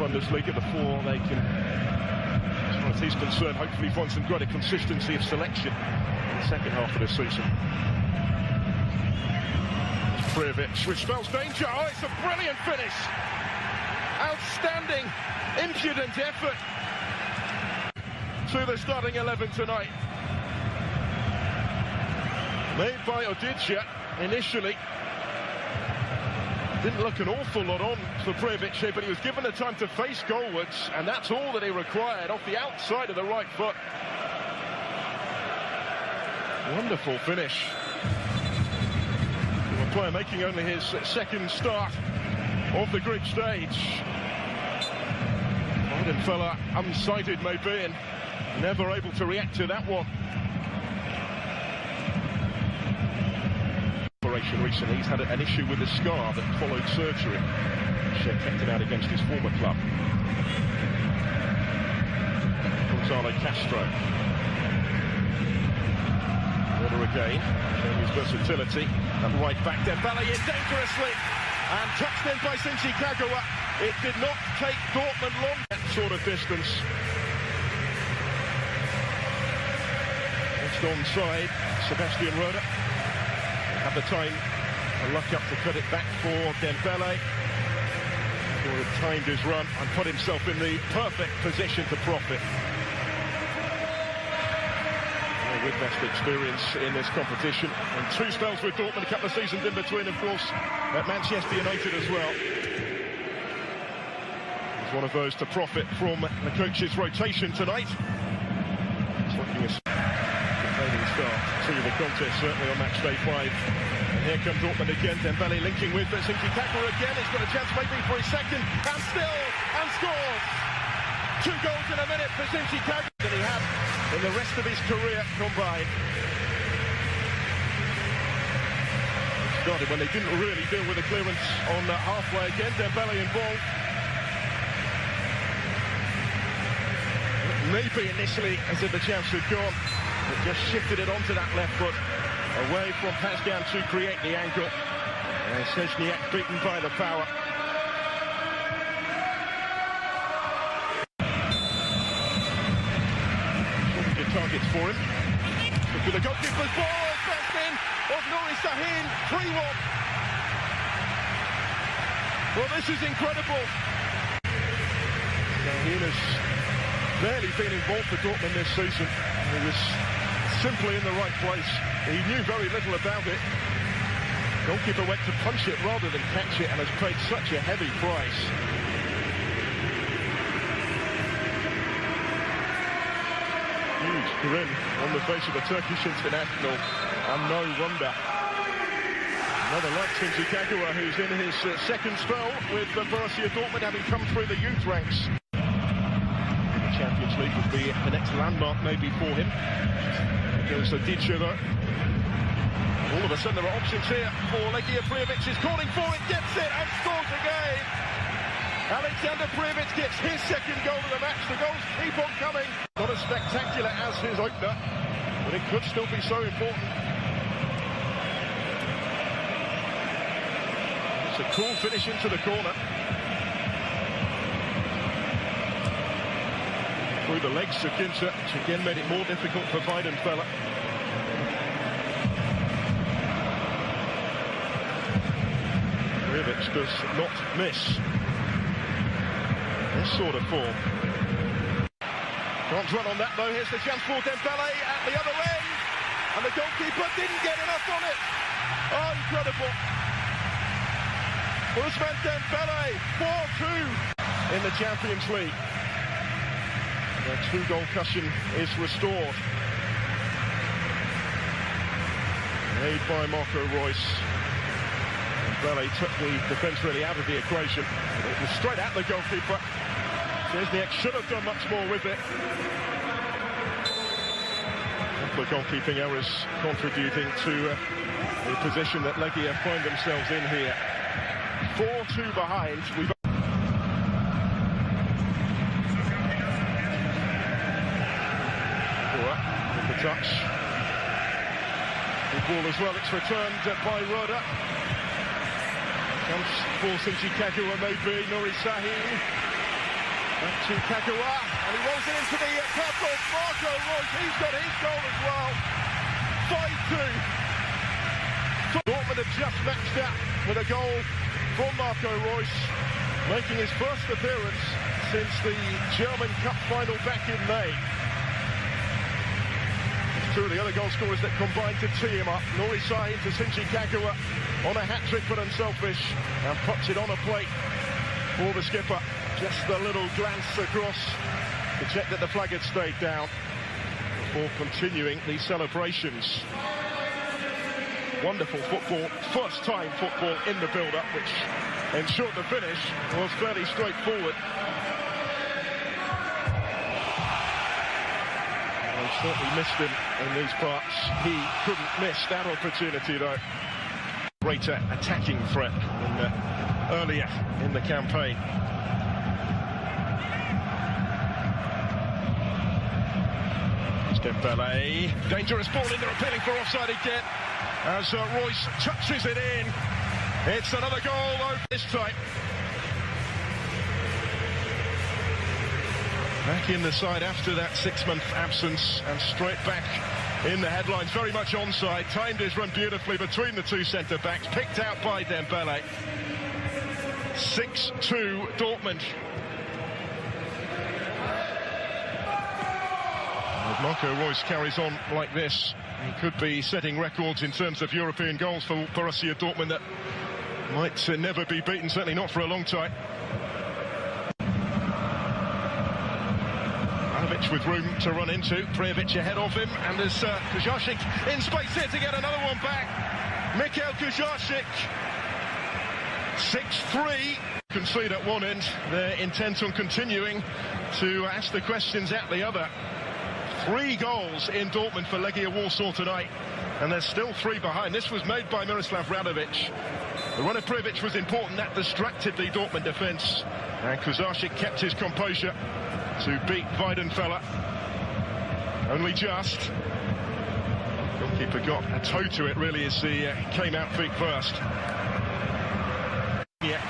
Bundesliga before they can, as far as he's concerned, hopefully find some greater consistency of selection in the second half of the season. Prijovic, which spells danger. Oh, it's a brilliant finish. Outstanding, impudent effort to the starting 11 tonight. Made by Legia initially. Didn't look an awful lot on for Prijovic here, but he was given the time to face goalwards, and that's all that he required, off the outside of the right foot. Wonderful finish. A player making only his second start of the group stage. Fella unsighted maybe, and never able to react to that one. Recently, he's had an issue with a scar that followed surgery, which kept him out against his former club. Gonzalo Castro. Order again, showing his versatility. At right back, Dembele in dangerously, and touched in by Shinji Kagawa. It did not take Dortmund long, that sort of distance. Just onside, Sebastian Roda. Had the time and luck up to cut it back for Dembele. He had timed his run and put himself in the perfect position to profit. With best experience in this competition, and two spells with Dortmund, a couple of seasons in between, of course, at Manchester United as well. He's one of those to profit from the coach's rotation tonight. It's looking a complaining start to the contest, certainly on match day 5. And here comes Dortmund again. Dembele linking with Shinji Kagawa again. He's got a chance maybe for his second, and still, and scores. 2 goals in a minute for Shinji Kagawa than he had in the rest of his career combined. Started when they didn't really deal with the clearance on halfway again. Dembele involved. Maybe initially as if the chance had gone, but just shifted it onto that left foot, away from Pascal to create the angle. And Szczesniak beaten by the power. Targets for him. Look at the goalkeeper's ball, first in of Nuri Sahin, 3-1. Well, this is incredible. Sahin has barely been involved for Dortmund this season. He was simply in the right place. He knew very little about it. Goalkeeper went to punch it rather than catch it, and has paid such a heavy price. Huge grin on the face of the Turkish international, and no wonder. Another like Shinji Kagawa, who's in his second spell with Borussia Dortmund, having come through the youth ranks. The Champions League would be the next landmark maybe for him. There goes Legia though. All of a sudden there are options here for Legia. Prijovic is calling for it, gets it, and scores again. Alexander Prijovic gets his second goal of the match. The goals keep on coming. Not as spectacular as his opener, but it could still be so important. It's a cool finish into the corner. Through the legs to Ginter, which again made it more difficult for Weidenfeller. Prijovic does not miss this sort of form. Can't run on that though. Here's the chance for Dembele at the other end, and the goalkeeper didn't get enough on it. Oh, incredible. Ousmane Dembele, 4-2 in the Champions League. The 2-goal cushion is restored. Made by Marco Reus. Dembele took the defence really out of the equation. It was straight at the goalkeeper. Szczesniak should have done much more with it. The goalkeeping errors contributing to the position that Legia find themselves in here. 4-2 behind. With the touch. Good ball as well. It's returned by Roda. Comes for Shinji Kagawa maybe. Nuri Sahin. Back to Kagawa, and he rolls it into the purple. Marco Reus, he's got his goal as well. 5-2. Dortmund have just matched that with a goal from Marco Reus, making his first appearance since the German Cup final back in May. It's two of the other goal scorers that combined to tee him up. Nori Sahin to Shinji Kagawa on a hat-trick but unselfish, and puts it on a plate for the skipper. Just a little glance across to check that the flag had stayed down before continuing the celebrations. Wonderful football, first time football in the build-up, which ensured the finish was fairly straightforward. They certainly missed him in these parts. He couldn't miss that opportunity though. Greater attacking threat than earlier in the campaign. Dembele, dangerous ball in there, appealing for offside again as Reus touches it in. It's another goal over this time. Back in the side after that 6-month absence and straight back in the headlines, very much onside. Timed his run beautifully between the two centre-backs, picked out by Dembele. 6-2 Dortmund. If Marco Reus carries on like this, he could be setting records in terms of European goals for Borussia Dortmund that might never be beaten, certainly not for a long time. With room to run into, Prijovic ahead of him, and there's Kujarczyk in space here to get another one back. Mikhail Kujarczyk, 6-3. Concede at one end, they're intent on continuing to ask the questions at the other. 3 goals in Dortmund for Legia Warsaw tonight, and there's still 3 behind. This was made by Miroslav Radovic. The run of Prijovic was important, that distracted the Dortmund defence, and Kujarczyk kept his composure to beat Weidenfeller. Only just. Goalkeeper got a toe to it really as he came out feet first. Yeah,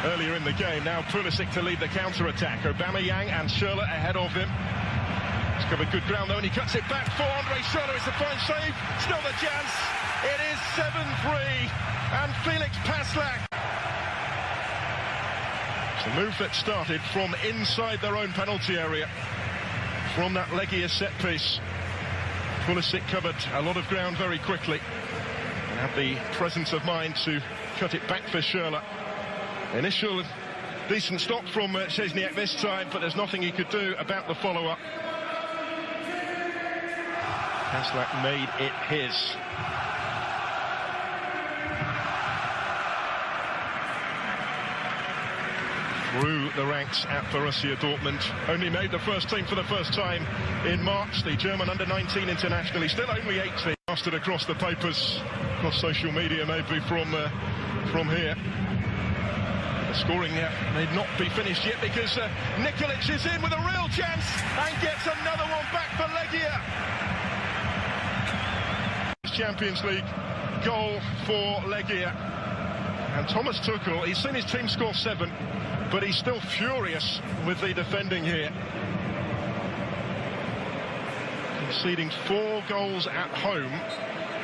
earlier in the game, now Pulisic to lead the counter-attack. Aubameyang and Schürrle ahead of him. He's covered good ground though, and he cuts it back for Andre Schürrle. It's a fine save, still the chance. It is 7-3, and Felix Passlack. The move that started from inside their own penalty area, from that Legia set piece. Pulisic covered a lot of ground very quickly and had the presence of mind to cut it back for Schürrle. Initial decent stop from Szczesniak this time, but there's nothing he could do about the follow-up. Passlack made it his. Through the ranks at Borussia Dortmund. Only made the first team for the first time in March. The German under-19 international. He's still only 18. Plastered across the papers, across social media maybe from here. The scoring may not be finished yet because Nikolic is in with a real chance and gets another one back for Legia. Champions League goal for Legia. And Thomas Tuchel, he's seen his team score 7. But he's still furious with the defending here. Conceding 4 goals at home,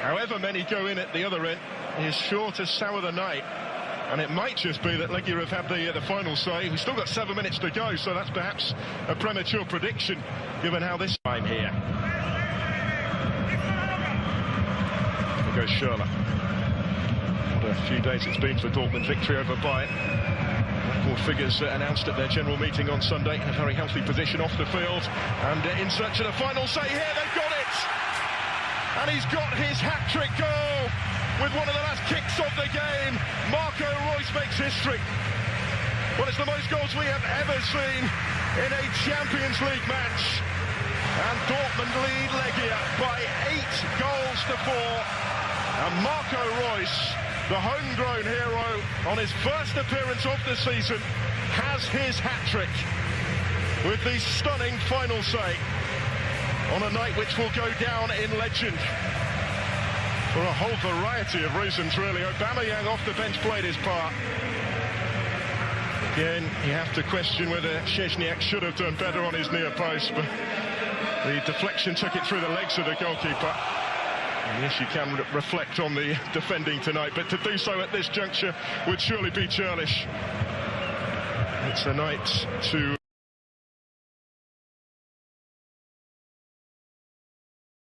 however many go in at the other end, is sure to sour the night. And it might just be that Legia have had the final say. We've still got 7 minutes to go, so that's perhaps a premature prediction, given how this time here. There goes Schürrle. What a few days it's been for Dortmund. Victory over Bayern. Record figures announced at their general meeting on Sunday. In a very healthy position off the field. And in search of the final say here, they've got it! And he's got his hat-trick goal with one of the last kicks of the game. Marco Reus makes history. Well, it's the most goals we have ever seen in a Champions League match. And Dortmund lead Legia by 8 goals to 4. And Marco Reus, the homegrown hero, on his first appearance of the season, has his hat-trick with the stunning final say on a night which will go down in legend for a whole variety of reasons, really. Aubameyang off the bench played his part. Again, you have to question whether Szczesniak should have done better on his near post, but the deflection took it through the legs of the goalkeeper. And yes, you can reflect on the defending tonight, but to do so at this juncture would surely be churlish. It's a night to